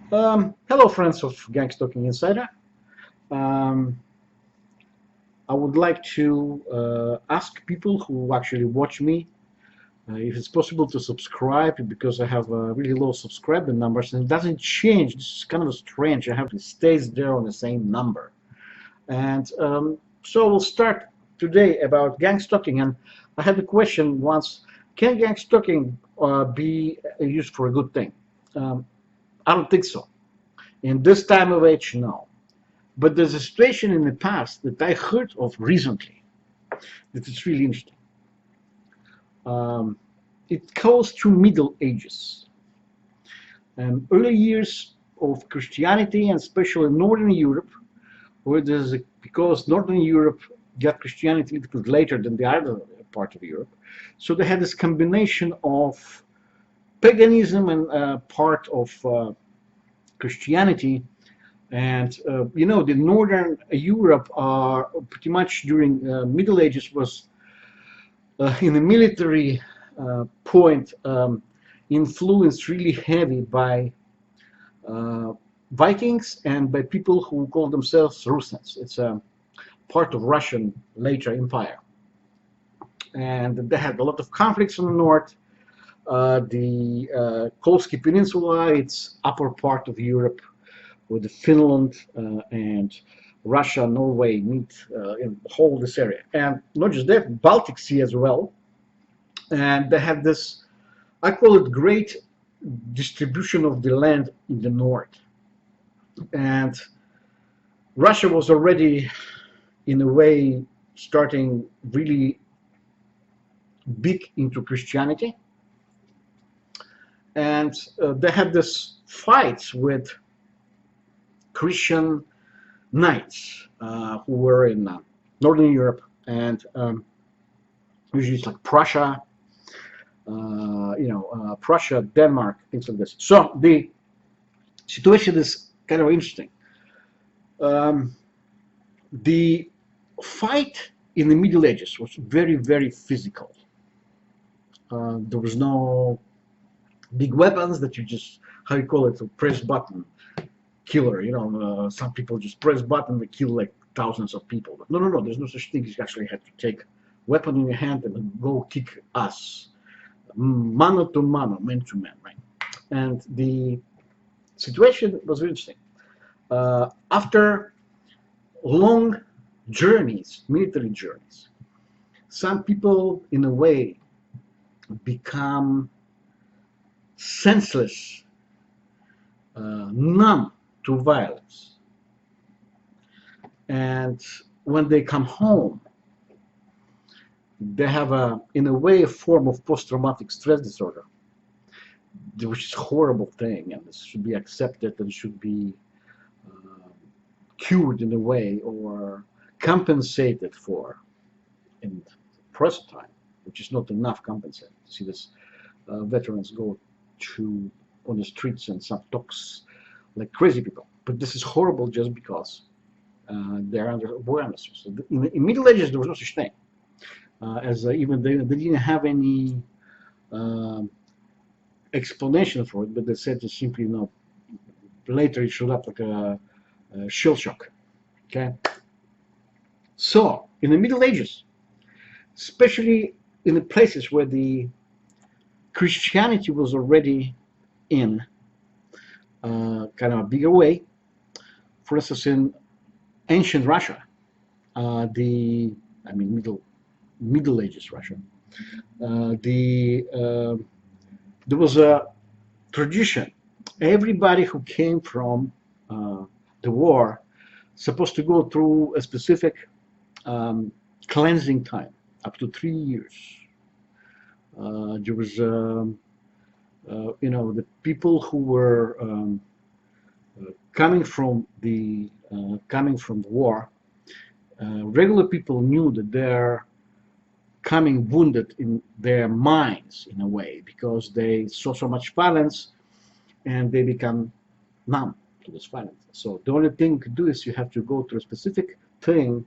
Hello, friends of Gangstalking Insider. Um, I would like to ask people who actually watch me if it's possible to subscribe because I have really low subscriber numbers and it doesn't change. This is kind of strange. I have it stays there on the same number. And so we'll start today about gangstalking. And I had a question once: can gangstalking be used for a good thing? Um, I don't think so. In this time of age, no. But there's a situation in the past that I heard of recently that is really interesting. Um, it goes through Middle Ages. Early years of Christianity, and especially Northern Europe, where there's because Northern Europe got Christianity a little bit later than the other part of Europe, so they had this combination of paganism and part of Christianity. And the Northern Europe are pretty much during Middle Ages was in the military point influenced really heavy by uh, Vikings and by people who call themselves Russians. It's a part of Russian later empire, and they had a lot of conflicts in the north. The Kolsky Peninsula, it's upper part of Europe, with Finland and Russia, Norway meet in whole this area, and not just that, Baltic Sea as well. And they have this, I call it, great distribution of the land in the north. And Russia was already, in a way, starting really big into Christianity, and they had this fights with Christian knights who were in Northern Europe, and usually it's like Prussia, Prussia, Denmark, things like this. So the situation is kind of interesting. Um, the fight in the Middle Ages was very, very physical. There was no big weapons that you just, how you call it, a press button killer. Some people just press button, they kill like thousands of people. But no, no, no, there's no such thing. You actually had to take weapon in your hand and go kick ass, mano to mano, man to man, right? And the situation was very interesting. After long journeys, military journeys, some people, in a way, become senseless, numb to violence. And when they come home, they have in a way, a form of post-traumatic stress disorder, which is a horrible thing, and this should be accepted and should be uh, cured in a way or compensated for in present time, which is not enough compensated. You see this veterans go to on the streets and some talks like crazy people. But this is horrible just because they're under awareness. So in Middle Ages, there was no such thing. As even they didn't have any uh, explanation for it, but they said just simply, later it showed up like a shell shock. Okay? So, in the Middle Ages, especially in the places where the Christianity was already in kind of a bigger way, for instance, in ancient Russia, the I mean Middle Ages Russia, there was a tradition. Everybody who came from the war supposed to go through a specific cleansing time, up to 3 years. There was, the people who were coming from the war. Regular people knew that they're coming wounded in their minds in a way because they saw so much violence and they become numb to this violence. So the only thing you can do is you have to go through a specific thing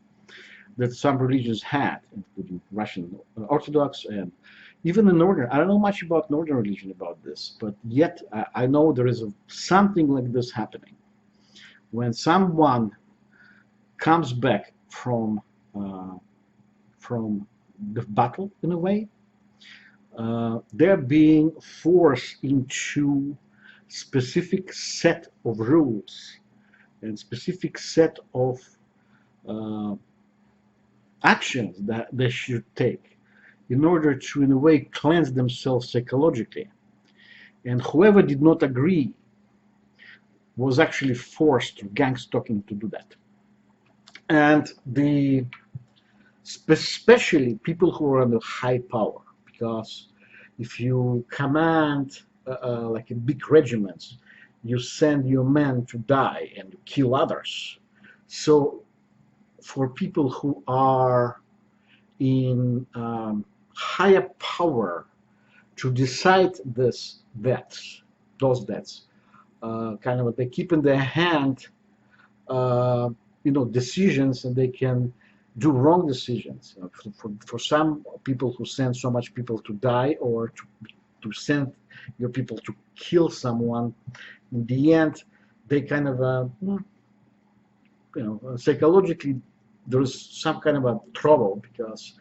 that some religions had, including Russian Orthodox and even in northern, I don't know much about northern religion about this, but yet I know there is something like this happening. When someone comes back uh, from the battle in a way, they're being forced into specific set of rules and specific set of uh, actions that they should take in order to, in a way, cleanse themselves psychologically. And whoever did not agree was actually forced to gangstalking to do that. And especially people who are under high power, because if you command like in big regiments, you send your men to die and you kill others. So for people who are in higher power to decide those debts, kind of they keep in their hand, uh, decisions, and they can do wrong decisions. For some people who send so much people to die, or to send your people to kill someone, in the end, they kind of, psychologically, there is some kind of a trouble because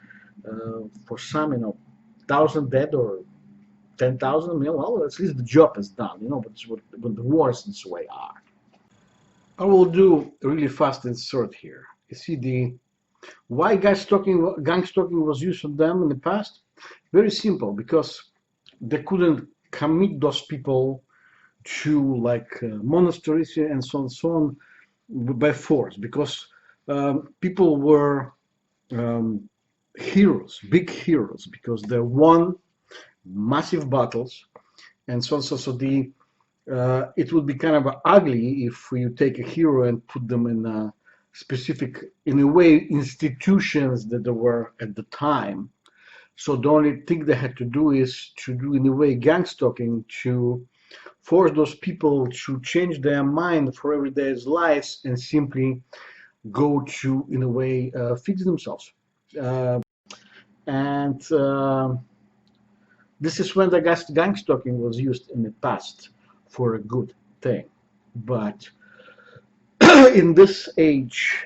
for some, 1,000 dead or 10,000, well, at least the job is done, but it's what the wars this way are. I will do a really fast insert here. You see why gang stalking was used on them in the past? Very simple, because they couldn't commit those people to like monasteries and so on by force, because people were um, heroes, big heroes, because they won massive battles and so on. So the it would be kind of ugly if you take a hero and put them in a specific, in a way, institutions that there were at the time. So the only thing they had to do is to do, in a way, gang stalking, to force those people to change their mind for everyday's lives and simply go to, in a way, fix themselves. Uh, and this is when the gang stalking was used in the past for a good thing. But in this age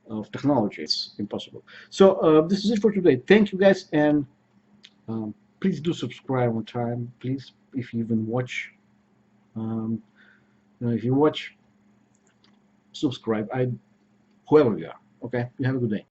of technology, it's impossible. So this is it for today. Thank you guys, and please do subscribe on time. Please, if you even watch, um, if you watch, subscribe. Whoever you are. Okay, you have a good day.